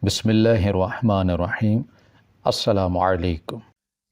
बिस्मिल्लाहिर्रहमानिर्रहीम। अस्सलामु अलैकुम।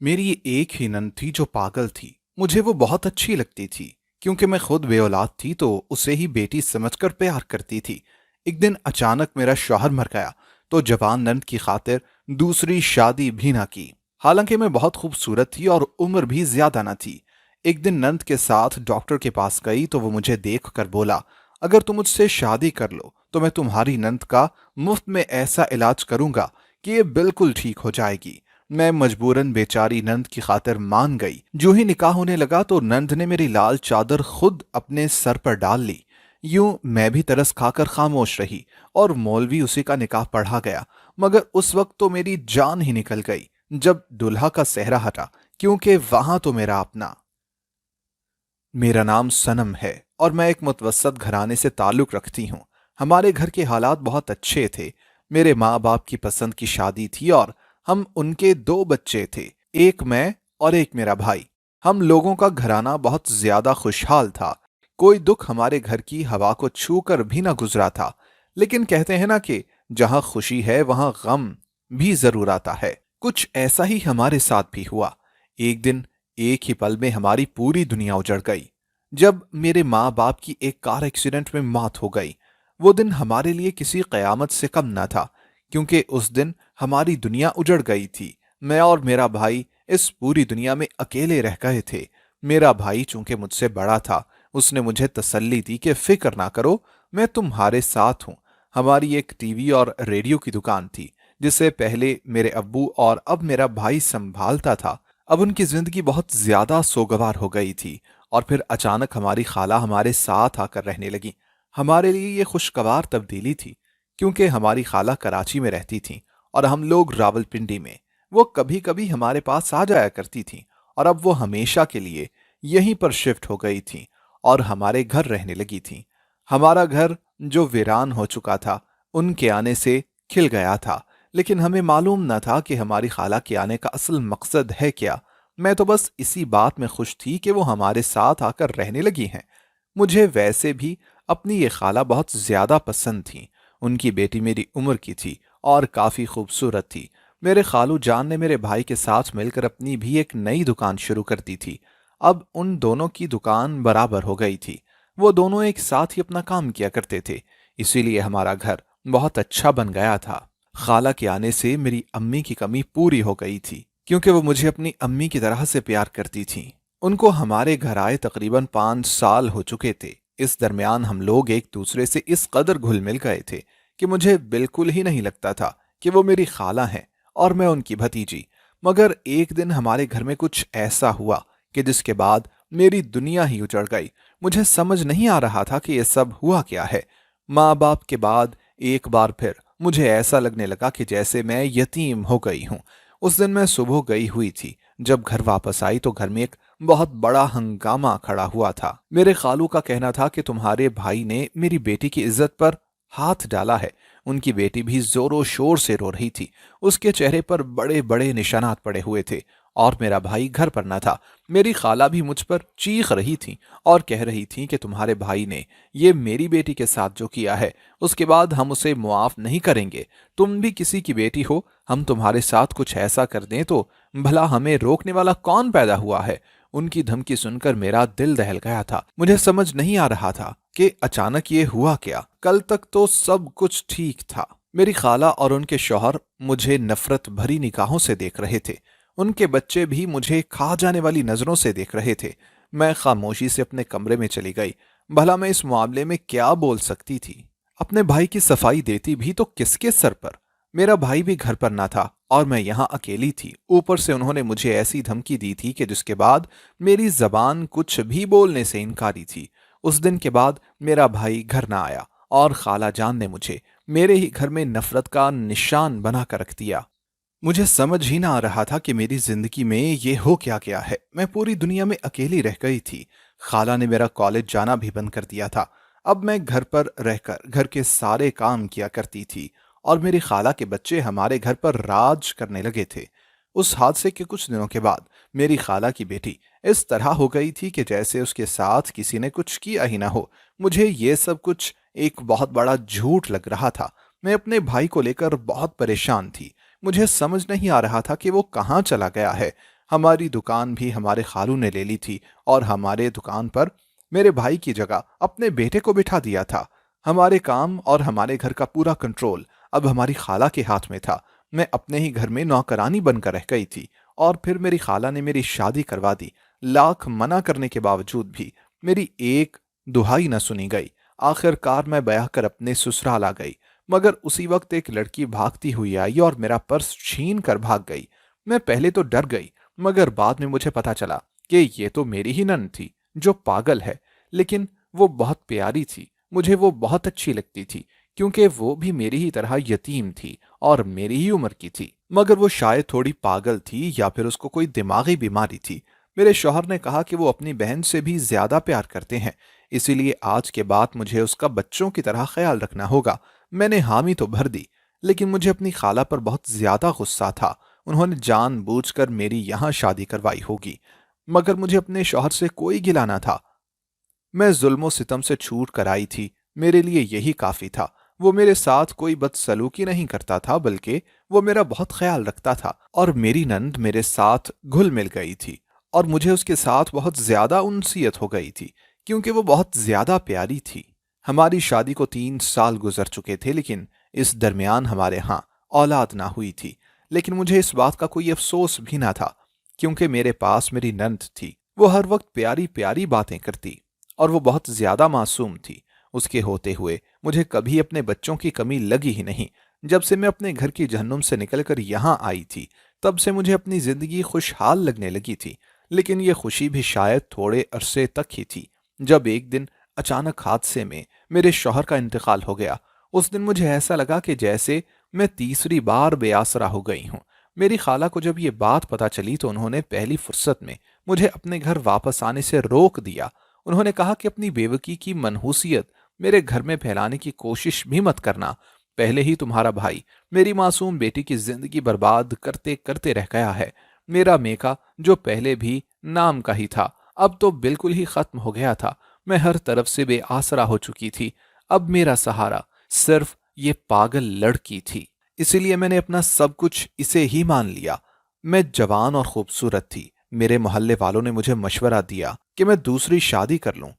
मेरी एक ही नंद थी जो पागल थी। मुझे वो बहुत अच्छी लगती थी क्योंकि मैं खुद बेऔलाद थी तो उसे ही बेटी समझकर प्यार करती थी। एक दिन अचानक मेरा शौहर मर गया तो जवान नंद की खातिर दूसरी शादी भी ना की। हालांकि मैं बहुत खूबसूरत थी और उम्र भी ज्यादा ना थी। एक दिन नंद के साथ डॉक्टर के पास गई तो वो मुझे देख कर बोला, अगर तुम मुझसे शादी कर लो तो मैं तुम्हारी नंद का मुफ्त में ऐसा इलाज करूंगा कि ये बिल्कुल ठीक हो जाएगी। मैं मजबूरन बेचारी नंद की खातिर मान गई। जो ही निकाह होने लगा तो नंद ने मेरी लाल चादर खुद अपने सर पर डाल ली। यूं मैं भी तरस खाकर खामोश रही और मौलवी उसी का निकाह पढ़ा गया। मगर उस वक्त तो मेरी जान ही निकल गई जब दुल्हा का सेहरा हटा, क्योंकि वहां तो मेरा नाम सनम है और मैं एक मुतवस्सत घराने से ताल्लुक रखती हूँ। हमारे घर के हालात बहुत अच्छे थे। मेरे माँ बाप की पसंद की शादी थी और हम उनके दो बच्चे थे, एक मैं और एक मेरा भाई। हम लोगों का घराना बहुत ज्यादा खुशहाल था। कोई दुख हमारे घर की हवा को छू कर भी ना गुजरा था। लेकिन कहते हैं ना कि जहां खुशी है वहां गम भी जरूर आता है। कुछ ऐसा ही हमारे साथ भी हुआ। एक दिन एक ही पल में हमारी पूरी दुनिया उजड़ गई जब मेरे माँ बाप की एक कार एक्सीडेंट में मौत हो गई। वो दिन हमारे लिए किसी कयामत से कम न था, क्योंकि उस दिन हमारी दुनिया उजड़ गई थी। मैं और मेरा भाई इस पूरी दुनिया में अकेले रह गए थे। मेरा भाई चूंकि मुझसे बड़ा था, उसने मुझे तसल्ली दी कि फिक्र ना करो, मैं तुम्हारे साथ हूं। हमारी एक टीवी और रेडियो की दुकान थी जिसे पहले मेरे अब्बू और अब मेरा भाई संभालता था। अब उनकी जिंदगी बहुत ज्यादा सोगवार हो गई थी और फिर अचानक हमारी खाला हमारे साथ आकर रहने लगी। हमारे लिए ये खुशगवार तब्दीली थी, क्योंकि हमारी खाला कराची में रहती थी और हम लोग रावलपिंडी में। वो कभी कभी हमारे पास आ जाया करती थी और अब वो हमेशा के लिए यहीं पर शिफ्ट हो गई थी और हमारे घर रहने लगी थी। हमारा घर जो वीरान हो चुका था उनके आने से खिल गया था, लेकिन हमें मालूम न था कि हमारी खाला के आने का असल मकसद है क्या। मैं तो बस इसी बात में खुश थी कि वो हमारे साथ आकर रहने लगी हैं। मुझे वैसे भी अपनी ये खाला बहुत ज्यादा पसंद थी। उनकी बेटी मेरी उम्र की थी और काफी खूबसूरत थी। मेरे खालू जान ने मेरे भाई के साथ मिलकर अपनी भी एक नई दुकान शुरू कर दी थी। अब उन दोनों की दुकान बराबर हो गई थी। वो दोनों एक साथ ही अपना काम किया करते थे, इसीलिए हमारा घर बहुत अच्छा बन गया था। खाला के आने से मेरी अम्मी की कमी पूरी हो गई थी, क्योंकि वो मुझे अपनी अम्मी की तरह से प्यार करती थी। उनको हमारे घर आए तकरीबन 5 साल हो चुके थे। इस दरमियान हम लोग एक दूसरे से इस कदर घुल मिल गए थे कि मुझे बिल्कुल ही नहीं लगता था कि वो मेरी खाला हैं और मैं उनकी भतीजी। मगर एक दिन हमारे घर में कुछ ऐसा हुआ कि जिसके बाद मेरी दुनिया ही उजड़ गई। मुझे समझ नहीं आ रहा था कि यह सब हुआ क्या है। माँ बाप के बाद एक बार फिर मुझे ऐसा लगने लगा कि जैसे मैं यतीम हो गई हूं। उस दिन मैं सुबह गई हुई थी। जब घर वापस आई तो घर में एक बहुत बड़ा हंगामा खड़ा हुआ था। मेरे खालू का कहना था कि तुम्हारे भाई ने मेरी बेटी की इज्जत पर हाथ डाला है। उनकी बेटी भी जोरों शोर से रो रही थी। उसके चेहरे पर बड़े बड़े निशानात पड़े हुए थे और मेरा भाई घर पर न था। मेरी खाला भी मुझ पर चीख रही थी और कह रही थी कि तुम्हारे भाई ने ये मेरी बेटी के साथ जो किया है उसके बाद हम उसे मुआफ नहीं करेंगे। तुम भी किसी की बेटी हो, हम तुम्हारे साथ कुछ ऐसा कर दें तो भला हमें रोकने वाला कौन पैदा हुआ है। उनकी धमकी सुनकर मेरा दिल दहल गया था। मुझे समझ नहीं आ रहा था कि अचानक ये हुआ क्या। कल तक तो सब कुछ ठीक था। मेरी खाला और उनके शौहर मुझे नफरत भरी निगाहों से देख रहे थे। उनके बच्चे भी मुझे खा जाने वाली नजरों से देख रहे थे। मैं खामोशी से अपने कमरे में चली गई। भला मैं इस मामले में क्या बोल सकती थी। अपने भाई की सफाई देती भी तो किसके सर पर। मेरा भाई भी घर पर ना था और मैं यहां अकेली थी। ऊपर से उन्होंने मुझे ऐसी धमकी दी थी कि जिसके बाद मेरी जबान कुछ भी बोलने से इनकारी थी। उस दिन के बाद मेरा भाई घर ना आया और खाला जान ने मुझे मेरे ही घर में नफरत का निशान बना कर रख दिया। मुझे समझ ही ना आ रहा था कि मेरी जिंदगी में ये हो क्या गया है। मैं पूरी दुनिया में अकेली रह गई थी। खाला ने मेरा कॉलेज जाना भी बंद कर दिया था। अब मैं घर पर रहकर घर के सारे काम किया करती थी और मेरी खाला के बच्चे हमारे घर पर राज करने लगे थे। उस हादसे के कुछ दिनों के बाद मेरी खाला की बेटी इस तरह हो गई थी कि जैसे उसके साथ किसी ने कुछ किया ही ना हो। मुझे ये सब कुछ एक बहुत बड़ा झूठ लग रहा था। मैं अपने भाई को लेकर बहुत परेशान थी। मुझे समझ नहीं आ रहा था कि वो कहाँ चला गया है। हमारी दुकान भी हमारे खालू ने ले ली थी और हमारे दुकान पर मेरे भाई की जगह अपने बेटे को बिठा दिया था। हमारे काम और हमारे घर का पूरा कंट्रोल अब हमारी खाला के हाथ में था। मैं अपने ही घर में नौकरानी बनकर रह गई थी और फिर मेरी खाला ने मेरी शादी करवा दी। लाख मना करने के बावजूद भी मेरी एक दुहाई न सुनी गई। आखिरकार मैं ब्याह कर अपने ससुराल आ गई, मगर उसी वक्त एक लड़की भागती हुई आई और मेरा पर्स छीन कर भाग गई। मैं पहले तो डर गई, मगर बाद में मुझे पता चला कि ये तो मेरी ही नंद थी जो पागल है। लेकिन वो बहुत प्यारी थी, मुझे वो बहुत अच्छी लगती थी, क्योंकि वो भी मेरी ही तरह यतीम थी और मेरी ही उम्र की थी। मगर वो शायद थोड़ी पागल थी या फिर उसको कोई दिमागी बीमारी थी। मेरे शौहर ने कहा कि वो अपनी बहन से भी ज्यादा प्यार करते हैं, इसीलिए आज के बाद मुझे उसका बच्चों की तरह ख्याल रखना होगा। मैंने हामी तो भर दी, लेकिन मुझे अपनी खाला पर बहुत ज्यादा गुस्सा था। उन्होंने जानबूझकर मेरी यहाँ शादी करवाई होगी, मगर मुझे अपने शौहर से कोई गिला ना था। मैं जुल्मों सितम से छूट कर आई थी, मेरे लिए यही काफी था। वो मेरे साथ कोई बदसलूकी नहीं करता था, बल्कि वो मेरा बहुत ख्याल रखता था और मेरी नंद मेरे साथ घुल मिल गई थी और मुझे उसके साथ बहुत ज्यादा उनसीयत हो गई थी, क्योंकि वो बहुत ज्यादा प्यारी थी। हमारी शादी को 3 साल गुजर चुके थे, लेकिन इस दरमियान हमारे यहाँ औलाद ना हुई थी। लेकिन मुझे इस बात का कोई अफसोस भी ना था, क्योंकि मेरे पास मेरी नंद थी। वो हर वक्त प्यारी प्यारी बातें करती और वो बहुत ज्यादा मासूम थी। उसके होते हुए मुझे कभी अपने बच्चों की कमी लगी ही नहीं। जब से मैं अपने घर की जहन्नुम से निकलकर यहाँ आई थी, तब से मुझे अपनी जिंदगी खुशहाल लगने लगी थी। लेकिन ये खुशी भी शायद थोड़े अरसे तक ही थी, जब एक दिन अचानक हादसे में मेरे शौहर का इंतकाल हो गया। उस दिन मुझे ऐसा लगा कि जैसे मैं तीसरी बार बेआसरा हो गई हूँ। मेरी खाला को जब ये बात पता चली तो उन्होंने पहली फुर्सत में मुझे अपने घर वापस आने से रोक दिया। उन्होंने कहा कि अपनी बेवकी की मनहूसियत मेरे घर में फैलाने की कोशिश भी मत करना। पहले ही तुम्हारा भाई मेरी मासूम बेटी की जिंदगी बर्बाद करते करते रह गया है। मेरा मेका, जो पहले भी नाम का ही था, अब तो बिल्कुल ही खत्म हो गया था। मैं हर तरफ से बेआसरा हो चुकी थी। अब मेरा सहारा सिर्फ ये पागल लड़की थी। इसीलिए मैंने अपना सब कुछ इसे ही मान लिया। मैं जवान और खूबसूरत थी। मेरे मोहल्ले वालों ने मुझे मशवरा दिया कि मैं दूसरी शादी कर लूं।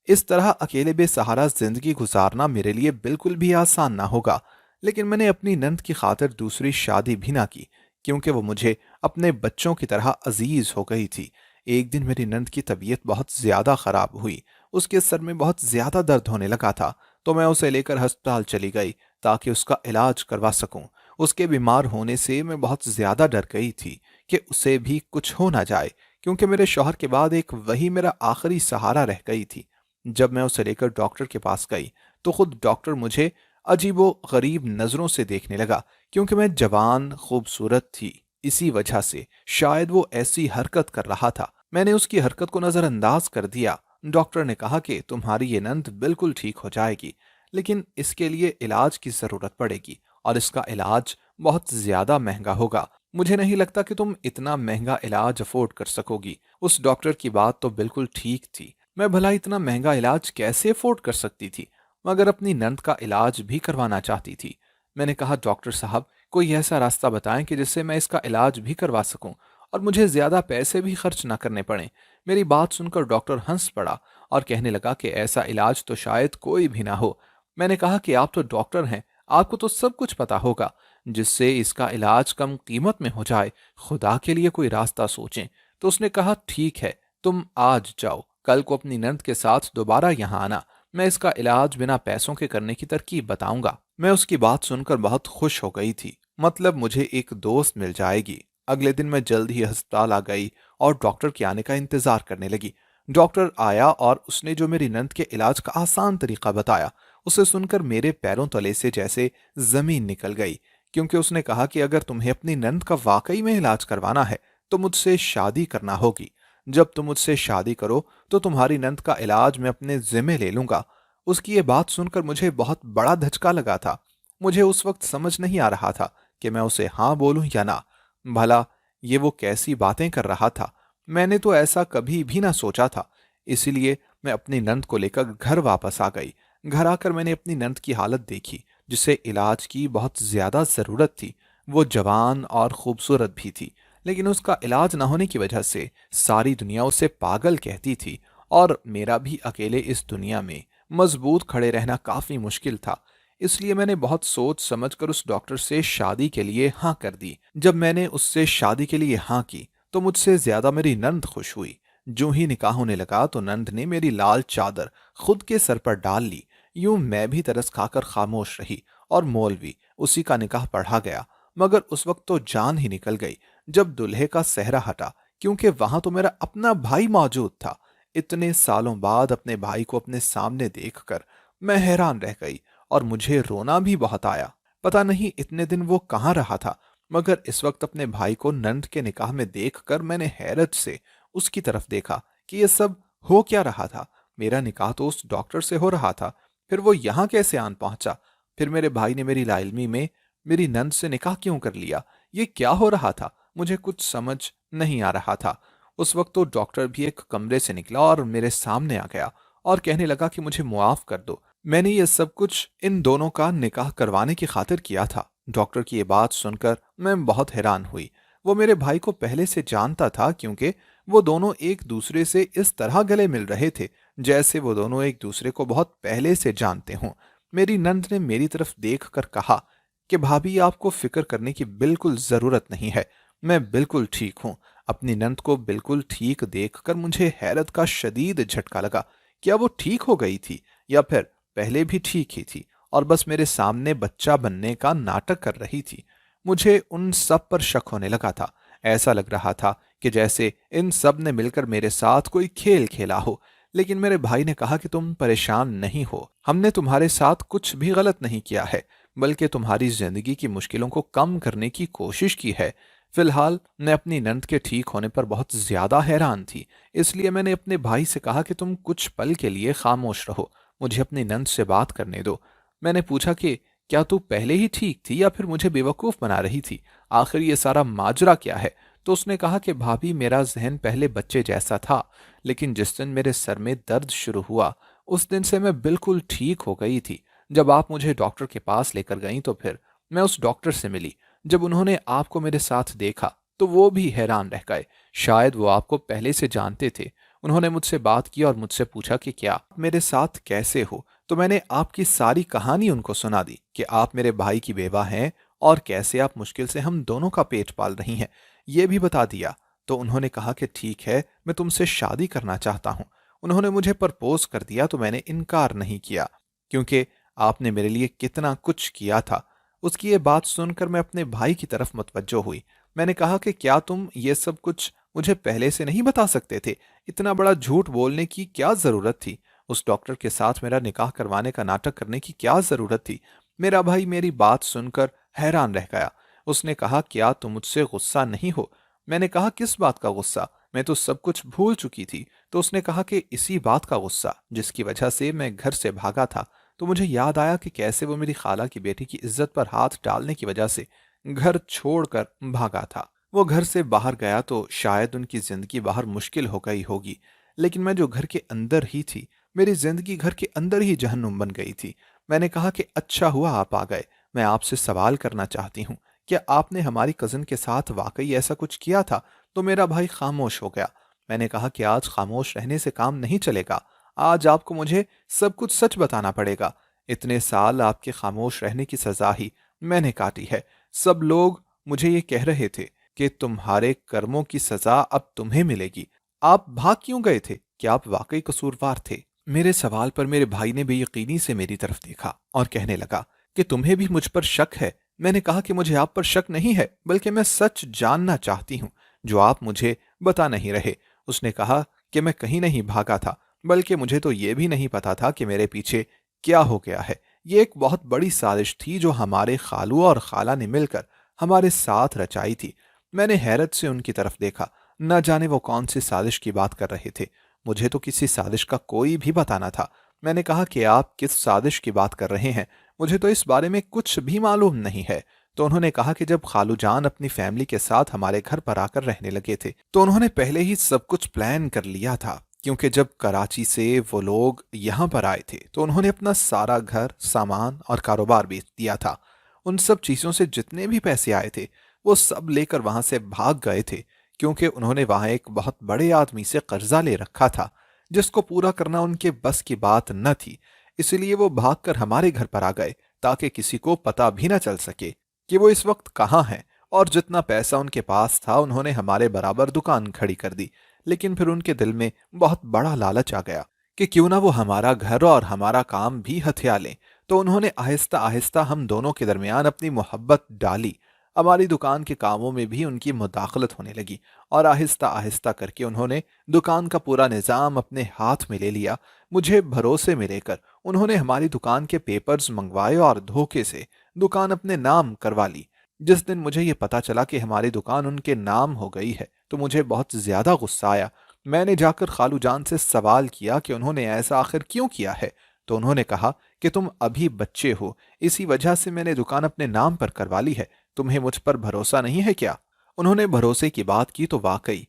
इस तरह अकेले बेसहारा जिंदगी गुजारना मेरे लिए बिल्कुल भी आसान ना होगा। लेकिन मैंने अपनी नंद की खातिर दूसरी शादी भी ना की, क्योंकि वो मुझे अपने बच्चों की तरह अजीज हो गई थी। एक दिन मेरी नंद की तबीयत बहुत ज्यादा खराब हुई। उसके सर में बहुत ज्यादा दर्द होने लगा था, तो मैं उसे लेकर अस्पताल चली गई ताकि उसका इलाज करवा सकूं। उसके बीमार होने से मैं बहुत ज्यादा डर गई थी कि उसे भी कुछ हो ना जाए, क्योंकि मेरे शौहर के बाद एक वही मेरा आखिरी सहारा रह गई थी। जब मैं उसे लेकर डॉक्टर के पास गई तो खुद डॉक्टर मुझे अजीबो गरीब नजरों से देखने लगा, क्योंकि मैं जवान खूबसूरत थी। इसी वजह से शायद वो ऐसी हरकत कर रहा था। मैंने उसकी हरकत को नजरअंदाज कर दिया। डॉक्टर ने कहा कि तुम्हारी ये नंद बिल्कुल ठीक हो जाएगी, लेकिन इसके लिए इलाज की जरूरत पड़ेगी और इसका इलाज बहुत ज्यादा महंगा होगा। मुझे नहीं लगता कि तुम इतना महंगा इलाज अफोर्ड कर सकोगी। उस डॉक्टर की बात तो बिल्कुल ठीक थी। मैं भला इतना महंगा इलाज कैसे अफोर्ड कर सकती थी, मगर अपनी नंद का इलाज भी करवाना चाहती थी। मैंने कहा, डॉक्टर साहब, कोई ऐसा रास्ता बताएं कि जिससे मैं इसका इलाज भी करवा सकूं और मुझे ज्यादा पैसे भी खर्च ना करने पड़े। मेरी बात सुनकर डॉक्टर हंस पड़ा और कहने लगा कि ऐसा इलाज तो शायद कोई भी ना हो। मैंने कहा कि आप तो डॉक्टर हैं, आपको तो सब कुछ पता होगा, जिससे इसका इलाज कम कीमत में हो जाए। खुदा के लिए कोई रास्ता सोचें। तो उसने कहा, ठीक है, तुम आज जाओ, कल को अपनी नंद के साथ दोबारा यहाँ आना। मैं इसका इलाज बिना पैसों के करने की तरकीब बताऊंगा। मैं उसकी बात सुनकर बहुत खुश हो गई थी। मतलब मुझे एक दोस्त मिल जाएगी। अगले दिन मैं जल्द ही अस्पताल आ गई और डॉक्टर के आने का इंतजार करने लगी। डॉक्टर आया और उसने जो मेरी नंद के इलाज का आसान तरीका बताया, उसे सुनकर मेरे पैरों तले से जैसे जमीन निकल गई, क्योंकि उसने कहा कि अगर तुम्हें अपनी नंद का वाकई में इलाज करवाना है तो मुझसे शादी करना होगी। जब तुम मुझसे शादी करो तो तुम्हारी नंद का इलाज मैं अपने जिम्मे ले लूंगा। उसकी ये बात सुनकर मुझे बहुत बड़ा धचका लगा था। मुझे उस वक्त समझ नहीं आ रहा था कि मैं उसे हाँ बोलूं या ना। भला ये वो कैसी बातें कर रहा था, मैंने तो ऐसा कभी भी ना सोचा था। इसीलिए मैं अपनी नंद को लेकर घर वापस आ गई। घर आकर मैंने अपनी नंद की हालत देखी जिसे इलाज की बहुत ज़्यादा ज़रूरत थी। वो जवान और खूबसूरत भी थी, लेकिन उसका इलाज न होने की वजह से सारी दुनिया उसे पागल कहती थी और मेरा भी अकेले इस दुनिया में मजबूत खड़े रहना काफ़ी मुश्किल था। इसलिए मैंने बहुत सोच समझकर उस डॉक्टर से शादी के लिए हाँ कर दी। जब मैंने उससे शादी के लिए हाँ की तो मुझसे ज्यादा मेरी नंद खुश हुई। जो ही निकाह होने लगा तो नंद ने मेरी लाल चादर खुद के सर पर डाल ली। यूं मैं भी तरस खाकर खामोश रही और मौलवी उसी का निकाह पढ़ा गया। मगर उस वक्त तो जान ही निकल गई जब दूल्हे का सेहरा हटा, क्योंकि वहां तो मेरा अपना भाई मौजूद था। इतने सालों बाद अपने भाई को अपने सामने देखकर मैं हैरान रह गई और मुझे रोना भी बहुत आया। पता नहीं इतने दिन वो कहाँ रहा था, मगर इस वक्त अपने भाई को नंद के निकाह में देखकर मैंने हैरत से उसकी तरफ देखा कि ये सब हो क्या रहा था। मेरा निकाह तो उस डॉक्टर से हो रहा था, फिर वो यहाँ कैसे आन पहुंचा? फिर मेरे भाई ने मेरी लाइल्मी में मेरी नंद से निकाह क्यों कर लिया? ये क्या हो रहा था? मुझे कुछ समझ नहीं आ रहा था। उस वक्त तो डॉक्टर भी एक कमरे से निकला और मेरे सामने आ गया और कहने लगा कि मुझे मुआफ कर दो। मैंने ये सब कुछ इन दोनों का निकाह करवाने की खातिर किया था। डॉक्टर की ये बात सुनकर मैं बहुत हैरान हुई। वो मेरे भाई को पहले से जानता था, क्योंकि वो दोनों एक दूसरे से इस तरह गले मिल रहे थे जैसे वो दोनों एक दूसरे को बहुत पहले से जानते हों। मेरी नंद ने मेरी तरफ देखकर कहा कि भाभी, आपको फिक्र करने की बिल्कुल जरूरत नहीं है, मैं बिल्कुल ठीक हूँ। अपनी नंद को बिल्कुल ठीक देखकर मुझे हैरत का शदीद झटका लगा। क्या वो ठीक हो गई थी या फिर पहले भी ठीक ही थी और बस मेरे सामने बच्चा बनने का नाटक कर रही थी? मुझे उन सब पर शक होने लगा था। ऐसा लग रहा था कि जैसे इन सब ने मिलकर मेरे साथ कोई खेल खेला हो। लेकिन मेरे भाई ने कहा कि तुम परेशान नहीं हो, हमने तुम्हारे साथ कुछ भी गलत नहीं किया है, बल्कि तुम्हारी जिंदगी की मुश्किलों को कम करने की कोशिश की है। फिलहाल मैं अपनी नंद के ठीक होने पर बहुत ज्यादा हैरान थी, इसलिए मैंने अपने भाई से कहा कि तुम कुछ पल के लिए खामोश रहो, मुझे अपनी नंद से बात करने दो। मैंने पूछा कि क्या तू पहले ही ठीक थी या फिर मुझे बेवकूफ बना रही थी? आखिर ये सारा माजरा क्या है? तो उसने कहा कि भाभी, मेरा जहन पहले बच्चे जैसा था, लेकिन जिस दिन मेरे सर में दर्द शुरू हुआ उस दिन से मैं बिल्कुल ठीक हो गई थी। जब आप मुझे डॉक्टर के पास लेकर गई तो फिर मैं उस डॉक्टर से मिली। जब उन्होंने आपको मेरे साथ देखा तो वो भी हैरान रह गए। शायद वो आपको पहले से जानते थे। उन्होंने मुझसे बात की और मुझसे पूछा कि क्या आप मेरे साथ कैसे हो। तो मैंने आपकी सारी कहानी उनको सुना दी कि आप मेरे भाई की बेवा हैं और कैसे आप मुश्किल से हम दोनों का पेट पाल रही हैं, ये भी बता दिया। तो उन्होंने कहा कि ठीक है, मैं तुमसे शादी करना चाहता हूँ। उन्होंने मुझे प्रपोज कर दिया तो मैंने इनकार नहीं किया, क्योंकि आपने मेरे लिए कितना कुछ किया था। उसकी ये बात सुनकर मैं अपने भाई की तरफ मुतवज्जो हुई। मैंने कहा कि क्या तुम ये सब कुछ मुझे पहले से नहीं बता सकते थे? इतना बड़ा झूठ बोलने की क्या जरूरत थी? उस डॉक्टर के साथ मेरा निकाह करवाने का नाटक करने की क्या जरूरत थी? मेरा भाई मेरी बात सुनकर हैरान रह गया। उसने कहा, क्या तुम मुझसे गुस्सा नहीं हो? मैंने कहा, किस बात का गुस्सा? मैं तो सब कुछ भूल चुकी थी। तो उसने कहा कि इसी बात का गुस्सा जिसकी वजह से मैं घर से भागा था। तो मुझे याद आया कि कैसे वो मेरी खाला की बेटी की इज्जत पर हाथ डालने की वजह से घर छोड़कर भागा था। वो घर से बाहर गया तो शायद उनकी जिंदगी बाहर मुश्किल हो गई होगी, लेकिन मैं जो घर के अंदर ही थी, मेरी जिंदगी घर के अंदर ही जहन्नुम बन गई थी। मैंने कहा कि अच्छा हुआ आप आ गए। मैं आपसे सवाल करना चाहती हूँ, क्या आपने हमारी कजिन के साथ वाकई ऐसा कुछ किया था? तो मेरा भाई खामोश हो गया। मैंने कहा कि आज खामोश रहने से काम नहीं चलेगा, आज आपको मुझे सब कुछ सच बताना पड़ेगा। इतने साल आपके खामोश रहने की सजा ही मैंने काटी है। सब लोग मुझे ये कह रहे थे कि तुम्हारे कर्मों की सजा अब तुम्हें मिलेगी। आप भाग क्यों गए थे? क्या आप वाकई कसूरवार थे? मेरे सवाल पर मेरे भाई ने बेयकीनी से मेरी तरफ देखा और कहने लगा कि तुम्हें भी मुझ पर शक है। मैंने कहा कि मुझे आप पर शक नहीं है, बल्कि मैं सच जानना चाहती हूँ जो आप मुझे बता नहीं रहे। उसने कहा कि मैं कहीं नहीं भागा था, बल्कि मुझे तो ये भी नहीं पता था कि मेरे पीछे क्या हो गया है। ये एक बहुत बड़ी साजिश थी जो हमारे खालू और खाला ने मिलकर हमारे साथ रचाई थी। मैंने हैरत से उनकी तरफ देखा। न जाने वो कौन सी साजिश की बात कर रहे थे। मुझे तो किसी साजिश का कोई भी पता न था। मैंने कहा कि आप किस साजिश की बात कर रहे हैं? मुझे तो इस बारे में कुछ भी मालूम नहीं है। तो उन्होंने कहा कि जब खालू जान अपनी फैमिली के साथ हमारे घर पर आकर रहने लगे थे तो उन्होंने पहले ही सब कुछ प्लान कर लिया था। क्योंकि जब कराची से वो लोग यहाँ पर आए थे तो उन्होंने अपना सारा घर, सामान और कारोबार बेच दिया था। उन सब चीज़ों से जितने भी पैसे आए थे वो सब लेकर वहाँ से भाग गए थे, क्योंकि उन्होंने वहाँ एक बहुत बड़े आदमी से कर्जा ले रखा था जिसको पूरा करना उनके बस की बात न थी। इसलिए वो भागकर हमारे घर पर आ गए ताकि किसी को पता भी न चल सके कि वो इस वक्त कहाँ हैं। और जितना पैसा उनके पास था उन्होंने हमारे बराबर दुकान खड़ी कर दी। लेकिन फिर उनके दिल में बहुत बड़ा लालच आ गया कि क्यों ना वो हमारा घर और हमारा काम भी हथिया लें। तो उन्होंने आहिस्ता आहिस्ता हम दोनों के दरमियान अपनी मोहब्बत डाली। हमारी दुकान के कामों में भी उनकी मुदाखलत होने लगी और आहिस्ता आहिस्ता करके उन्होंने दुकान का पूरा निज़ाम अपने हाथ में ले लिया। मुझे भरोसे में लेकर उन्होंने हमारी दुकान के पेपर्स मंगवाए और धोखे से दुकान अपने नाम करवा ली। जिस दिन मुझे ये पता चला कि हमारी दुकान उनके नाम हो गई है तो मुझे बहुत ज़्यादा गुस्सा आया। मैंने जाकर खालू जान से सवाल किया कि उन्होंने ऐसा आखिर क्यों किया है। तो उन्होंने कहा कि तुम अभी बच्चे हो, इसी वजह से मैंने दुकान अपने नाम पर करवा ली है। तुम्हें मुझ पर भरोसा नहीं है क्या? उन्होंने भरोसे की बात की तो वाकई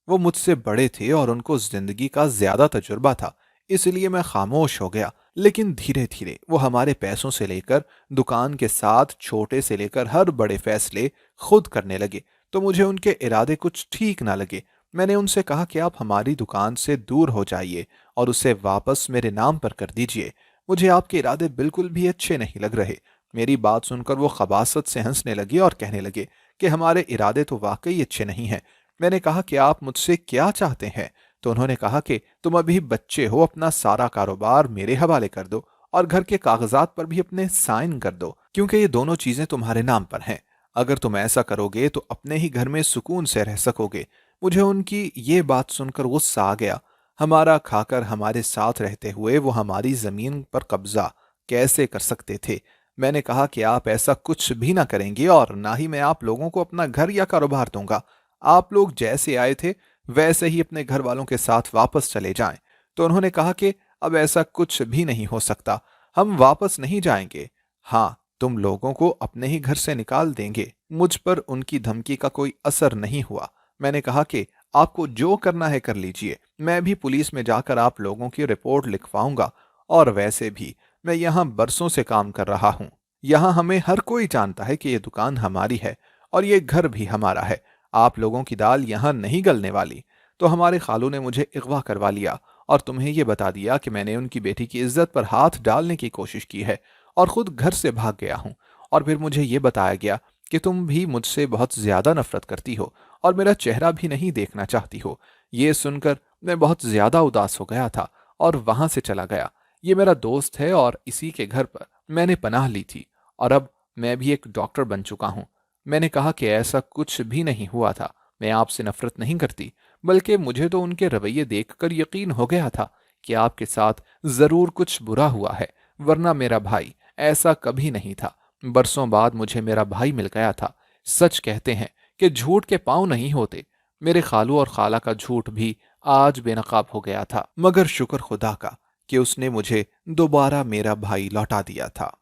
वो मुझसे बड़े थे और उनको जिंदगी का ज्यादा तजुर्बा था। इसलिए मैं खामोश हो गया। लेकिन धीरे धीरे वो हमारे पैसों से लेकर दुकान के साथ छोटे से लेकर हर बड़े फैसले खुद करने लगे। तो मुझे उनके इरादे कुछ ठीक ना लगे। मैंने उनसे कहा कि आप हमारी दुकान से दूर हो जाइए और उसे वापस मेरे नाम पर कर दीजिए। मुझे आपके इरादे बिल्कुल भी अच्छे नहीं लग रहे। मेरी बात सुनकर वो खबासत से हंसने लगे और कहने लगे कि हमारे इरादे तो वाकई अच्छे नहीं हैं। मैंने कहा कि आप मुझसे क्या चाहते हैं? तो उन्होंने कहा कि तुम अभी बच्चे हो, अपना सारा कारोबार मेरे हवाले कर दो और घर के कागजात पर भी अपने साइन कर दो, क्योंकि ये दोनों चीजें तुम्हारे नाम पर हैं। अगर तुम ऐसा करोगे तो अपने ही घर में सुकून से रह सकोगे। मुझे उनकी ये बात सुनकर गुस्सा आ गया। हमारा खाकर हमारे साथ रहते हुए वो हमारी जमीन पर कब्जा कैसे कर सकते थे? मैंने कहा कि आप ऐसा कुछ भी ना करेंगे और ना ही मैं आप लोगों को अपना घर या कारोबार दूंगा। आप लोग जैसे आए थे वैसे ही अपने घर वालों के साथ वापस चले जाएं। तो उन्होंने कहा कि अब ऐसा कुछ भी नहीं हो सकता, हम वापस नहीं जाएंगे। हाँ, तुम लोगों को अपने ही घर से निकाल देंगे। मुझ पर उनकी धमकी का कोई असर नहीं हुआ। मैंने कहा कि आपको जो करना है कर लीजिए, मैं भी पुलिस में जाकर आप लोगों की रिपोर्ट लिखवाऊंगा। और वैसे भी मैं यहाँ बरसों से काम कर रहा हूँ। यहाँ हमें हर कोई जानता है कि ये दुकान हमारी है और ये घर भी हमारा है। आप लोगों की दाल यहाँ नहीं गलने वाली। तो हमारे खालू ने मुझे अगवा करवा लिया और तुम्हें ये बता दिया कि मैंने उनकी बेटी की इज्जत पर हाथ डालने की कोशिश की है और खुद घर से भाग गया हूँ। और फिर मुझे ये बताया गया कि तुम भी मुझसे बहुत ज्यादा नफरत करती हो और मेरा चेहरा भी नहीं देखना चाहती हो। ये सुनकर मैं बहुत ज्यादा उदास हो गया था और वहां से चला गया। ये मेरा दोस्त है और इसी के घर पर मैंने पनाह ली थी और अब मैं भी एक डॉक्टर बन चुका हूँ। मैंने कहा कि ऐसा कुछ भी नहीं हुआ था। मैं आपसे नफरत नहीं करती, बल्कि मुझे तो उनके रवैये देखकर यकीन हो गया था कि आपके साथ जरूर कुछ बुरा हुआ है, वरना मेरा भाई ऐसा कभी नहीं था। बरसों बाद मुझे मेरा भाई मिल गया था। सच कहते हैं कि झूठ के पांव नहीं होते। मेरे खालू और खाला का झूठ भी आज बेनकाब हो गया था, मगर शुक्र खुदा का कि उसने मुझे दोबारा मेरा भाई लौटा दिया था।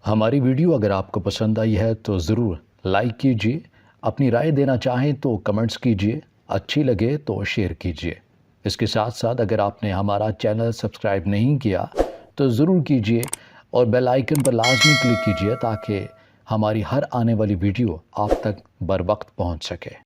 हमारी वीडियो अगर आपको पसंद आई है तो ज़रूर लाइक कीजिए, अपनी राय देना चाहें तो कमेंट्स कीजिए, अच्छी लगे तो शेयर कीजिए। इसके साथ साथ अगर आपने हमारा चैनल सब्सक्राइब नहीं किया तो ज़रूर कीजिए और बेल आइकन पर लाजमी क्लिक कीजिए ताकि हमारी हर आने वाली वीडियो आप तक बर वक्त पहुंच सके।